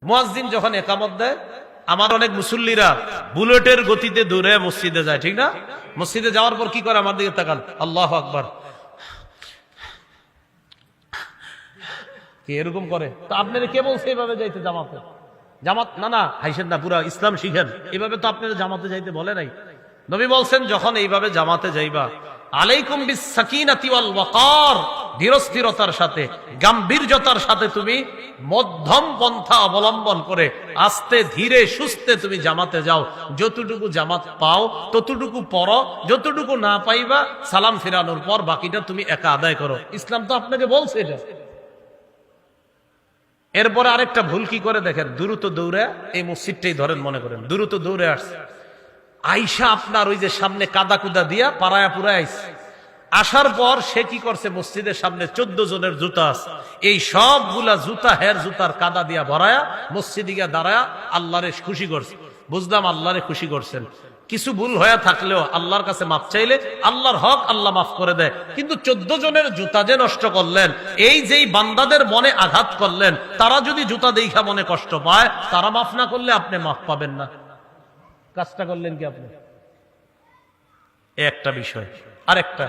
মুয়াজ্জিন যখন ইকামত দেয়, আমার অনেক মুসল্লিরা বুলেটের গতিতে দৌড়ে মসজিদে যায়, ঠিক না? মসজিদে যাওয়ার পর কি করে? আমার দিকে তাকান, আল্লাহু আকবার, কি এরকম করে? তো আপনারা কে বলছে এইভাবে যাইতে জামাতে? জামাত না, না হাইসেন না, পুরা ইসলাম শিখেন। এইভাবে তো আপনারা জামাতে যাইতে বলে নাই। নবী বলছেন যখন এইভাবে জামাতে যাইবা, আলাইকুম বিস সাকিনাতি ওয়াল ওয়াকার, ধীরস্থিরতার সাথে, গাম্ভীর্যতার সাথে তুমি মধ্যম পন্থা অবলম্বন করে আস্তে ধীরে সুস্থে তুমি জামাতে যাও। যতটুকু জামাত পাও ততটুকু পড়ো, যতটুকু না পাইবা সালাম ফিরানোর পর বাকিটা তুমি একা আদায় করো। ইসলাম তো আপনাকে বলছে এটা। এরপরে আরেকটা ভুল কি করে দেখেন, দ্রুত দৌড়ে এই মসজিদটাই ধরেন, মনে করেন দ্রুত দৌড়ে আসছে, আইসা আপনার ওই যে সামনে কাদা কুদা দিয়া পাড়ায়া পুরা আইসে। আসার পর সে কি করছে, মসজিদের সামনে 14 জনের জুতা আছে, এই সবগুলা জুতা হের জুতার কাদা দিয়া ভরায়া মসজিদে গিয়া দাঁড়ায়া আল্লাহরে খুশি করছে। বুঝলাম আল্লাহরে খুশি করছেন। কিছু ভুল হয়ে থাকলেও আল্লাহর কাছে মাফ চাইলে আল্লাহর হক আল্লাহ মাফ করে দেয়। কিন্তু 14 জনের জুতা যে নষ্ট করলেন, এই যেই বান্দাদের মনে আঘাত করলেন, তারা যদি জুতা দেখা মনে কষ্ট পায়, তারা মাফ না করলে আপনি মাফ পাবেন না। কাজটা করলেন কি আপনি? একটা বিষয়। আরেকটা,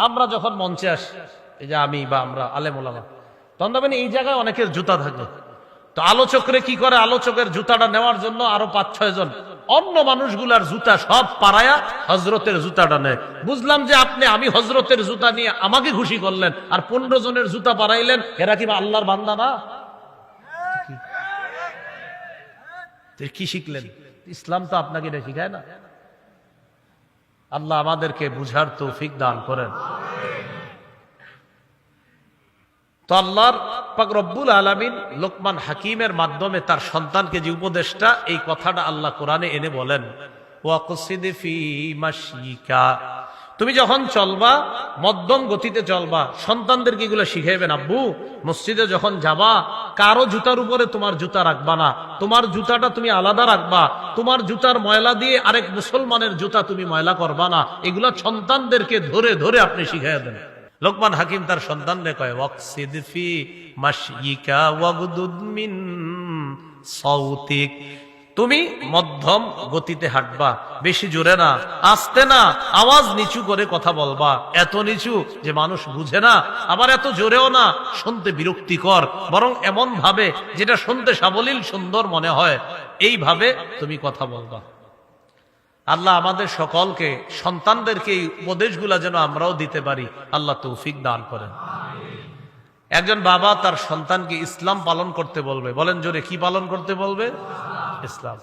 আমরা যখন মঞ্চে আসি, এই যে আমি বা আমরা আলেম ওলামা, তখন দেখবেন এই জায়গায় অনেকের জুতা থাকে। তো আলোচকরে কি করে, আলোচকের জুতাটা নেওয়ার জন্য আরো 5-6 জন অন্য মানুষগুলার জুতা সব পাড়ায়া হজরতের জুতাটা নেয়। বুঝলাম যে আমি হজরতের জুতা নিয়ে আমাকে খুশি করলেন, আর 15 জনের জুতা পাড়াইলেন। এরা কি আল্লাহর বান্দা না? কি শিখলেন? ইসলাম তো আপনাকে এটা শিখায় না। আল্লাহ আমাদেরকে বুঝার তৌফিক দান করেন। তো আল্লাহর পাক রব্বুল আলামিন লোকমান হাকিমের মাধ্যমে তার সন্তানকে যে উপদেশটা, এই কথাটা আল্লাহ কোরআনে এনে বলেন, ওয়াকসিদ ফি মাশিকা, তুমি যখন চলবা মধ্যম গতিতে চলবা। সন্তানদেরকে এগুলো শিখাইবেন, আব্বু মসজিদে যখন যাবা কারো জুতার উপরে তোমার জুতা রাখবা না, তোমার জুতাটা তুমি আলাদা রাখবা, তোমার জুতার ময়লা দিয়ে আরেক মুসলমানের জুতা তুমি ময়লা করবা না। এগুলা সন্তানদেরকে ধরে ধরে আপনি শিখাইয়া দেন। লোকমান হাকিম তার সন্তানরে কয়, ওয়াকসিদ ফি মাশিকা ওয়াগদুদ মিন সাউতিক, তুমি মধ্যম গতিতে হাঁটবা, বেশি জোরে না, আস্তে না, আওয়াজ নিচু করে কথা বলবা। এত নিচু যে মানুষ বুঝে না, আবার এত জোরেও না শুনতে বিরক্তিকর, বরং এমন ভাবে যেটা শুনতে সাবলীল সুন্দর মনে হয়, এইভাবে তুমি কথা বলবা। আল্লাহ আমাদের সকলকে, সন্তানদেরকে এই উপদেশগুলা যেন আমরাও দিতে পারি, আল্লাহ তৌফিক দান করেন। একজন বাবা তার সন্তানকে ইসলাম পালন করতে বলবে, বলেন জোরে, কি পালন করতে বলবে? ইসলাম।